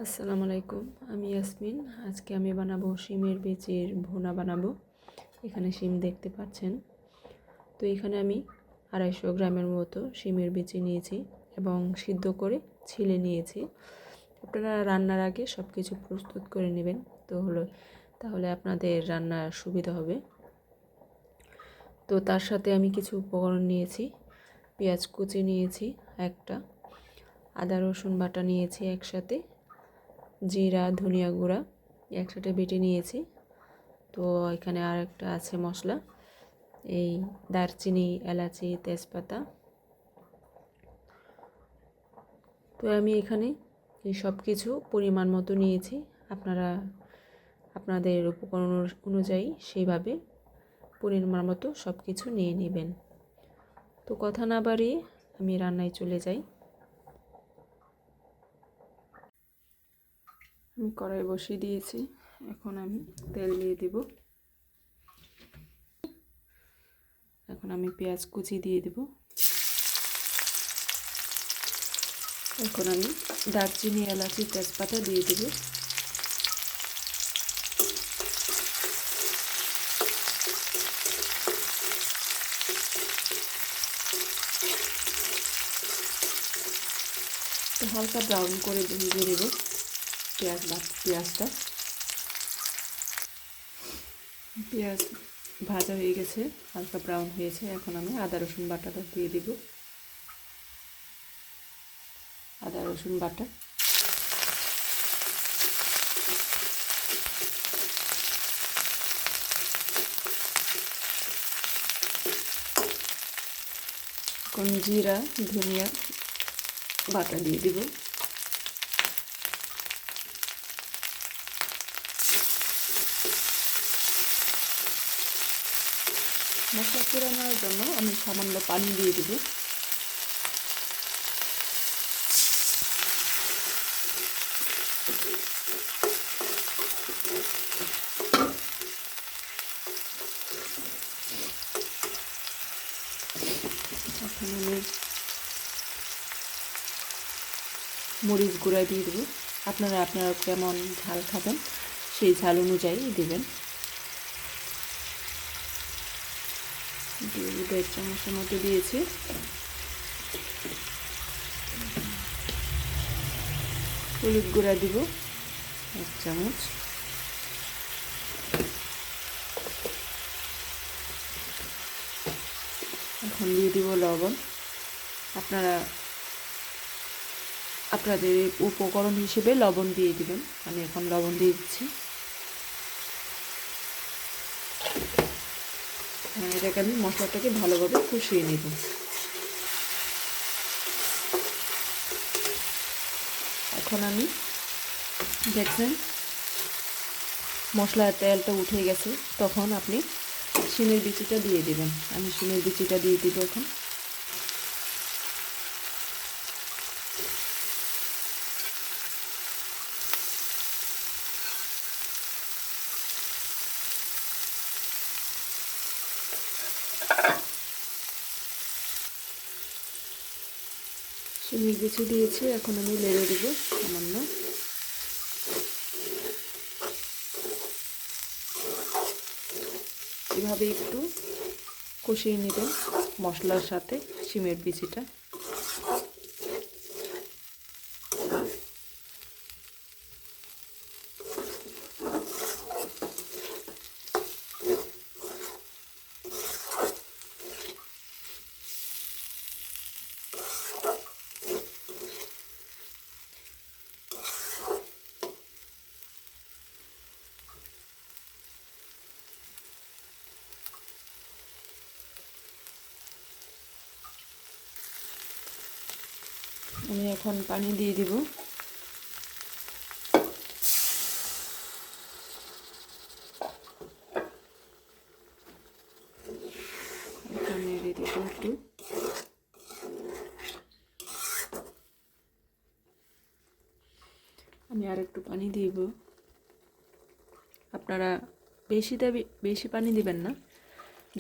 আসসালামু আলাইকুম, আমি ইয়াসমিন। আজকে আমি বানাবো শিমের বিচির ভুনা বানাবো। এখানে শিম দেখতে পাচ্ছেন। তো এখানে আমি 250 গ্রামের মতো শিমের বিচি নিয়েছি এবং সিদ্ধ করে ছিলে নিয়েছি। আপনারা রান্নার আগে সব কিছু প্রস্তুত করে নেবেন, তাহলে আপনাদের রান্নার সুবিধা হবে। তো তার সাথে আমি কিছু উপকরণ নিয়েছি। পেঁয়াজ কুচি নিয়েছি একটা, আদা রসুন বাটা নিয়েছি একসাথে, জিরা ধনিয়া গুঁড়া একসাথে বেটে নিয়েছি। তো এখানে আর একটা আছে মশলা, এই দারচিনি, এলাচি, তেজপাতা। তো আমি এখানে এই সব কিছু পরিমাণ মতো নিয়েছি। আপনারা আপনাদের উপকরণ অনুযায়ী সেইভাবে পরিমাণ মতো সব কিছু নিয়ে নেবেন। তো কথা না বাড়িয়ে আমি রান্নায় চলে যাই। আমি কড়াই বসিয়ে দিয়েছি, এখন আমি তেল দিয়ে দিব। এখন আমি পেঁয়াজ কুচি দিয়ে দেব। এখন আমি দারচিনি, এলাচি, তেজপাতা দিয়ে দেব। তো হালকা ব্রাউন করে ভেজে দেব পেঁয়াজটা। পেঁয়াজ ভাজা হয়ে গেছে, হালকা ব্রাউন হয়েছে। এখন আমি আদা রসুন বাটাটা দিয়ে দেব। আদা রসুন বাটা, এখন জিরা ধনিয়া বাটা দিয়ে দেব। মশলা পোড়ানোর জন্য আমি সামান্য পানি দিয়ে দেব। এখন আমি মরিচ গুঁড়া দিয়ে দেবো। আপনারা কেমন ঝাল খাবেন সেই ঝাল অনুযায়ী দেবেন। 1.5 চামচের মতো দিয়েছি। হলুদ গুঁড়া দিব 1 চামচ। এখন দিয়ে দিব লবণ। আপনাদের উপকরণ হিসেবে লবণ দিয়ে দিবেন। আমি এখন লবণ দিয়ে দিচ্ছি। এটাকে আমি মশলাটাকে ভালোভাবে কষিয়ে নেব। এখন আমি দেখছেন মশলার তেলটা উঠে গেছে, তখন আপনি শিমের বিচিটা দিয়ে দিবেন। আমি শিমের বিচিটা দিয়ে দিব এখন। শিমের বিচি দিয়েছি, এখন আমি নেড়ে দেব সামান্য। এভাবে একটু কষিয়ে নেবেন মশলার সাথে শিমের বিচিটা। আমি এখন পানি দিয়ে দিব। নেড়ে দিব একটু। আমি আর একটু পানি দিব। আপনারা বেশি পানি দিবেন না,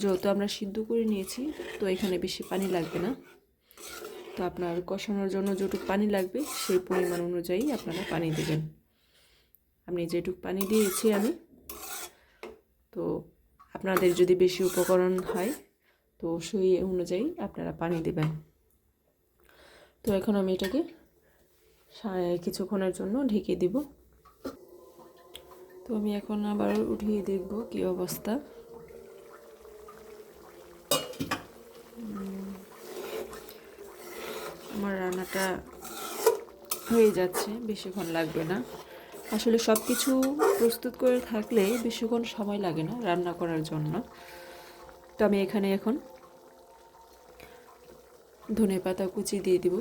যেহেতু আমরা সিদ্ধ করে নিয়েছি, তো এখানে বেশি পানি লাগবে না। তো আপনার কষানোর জন্য যেটুকু পানি লাগবে সেই পরিমাণ অনুযায়ী আপনারা পানি দেবেন। আমি যেটুকু পানি দিয়েছি আমি, তো আপনাদের যদি বেশি উপকরণ হয় তো সেই অনুযায়ী আপনারা পানি দেবেন। তো এখন আমি এটাকে কিছুক্ষণের জন্য ঢেকে দিব। তো আমি এখন আবার উঠিয়ে দেখব কি অবস্থা। আমার রান্নাটা হয়ে যাচ্ছে, বেশিক্ষণ লাগবে না। আসলে সব কিছু প্রস্তুত করে থাকলে বেশিক্ষণ সময় লাগে না রান্না করার জন্য। তো আমি এখানে এখন ধনেপাতা কুচি দিয়ে দিব।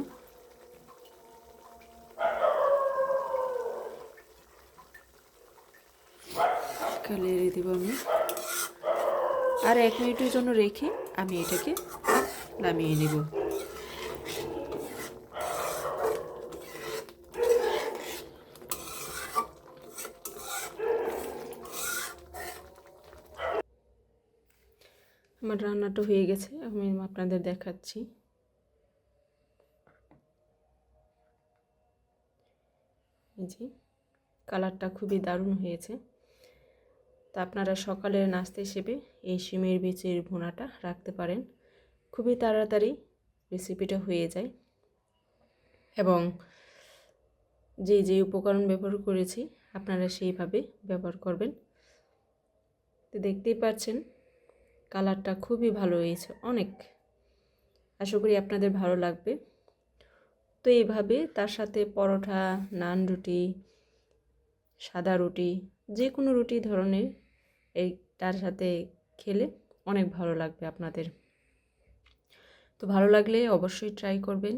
নেড়ে দিব আমি, আর 1 মিনিটের জন্য রেখে আমি এটাকে নামিয়ে নেব। আমার রান্নাটা হয়ে গেছে, আমি আপনাদের দেখাচ্ছি। জি, কালারটা খুবই দারুণ হয়েছে। তা আপনারা সকালের নাস্তা হিসেবে এই শিমের বিচির ভুনাটা রাখতে পারেন। খুবই তাড়াতাড়ি রেসিপিটা হয়ে যায় এবং যে উপকরণ ব্যবহার করেছি আপনারা সেইভাবে ব্যবহার করবেন। তো দেখতেই পাচ্ছেন কালারটা খুবই ভালো হয়েছে, অনেক। আশা করি আপনাদের ভালো লাগবে। তো এইভাবে তার সাথে পরোটা, নান রুটি, সাদা রুটি, যে কোনো রুটি ধরনের এই তার সাথে খেলে অনেক ভালো লাগবে আপনাদের। তো ভালো লাগলে অবশ্যই ট্রাই করবেন।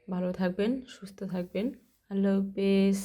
ভালো থাকবেন, সুস্থ থাকবেন। আল্লাহ হাফেজ।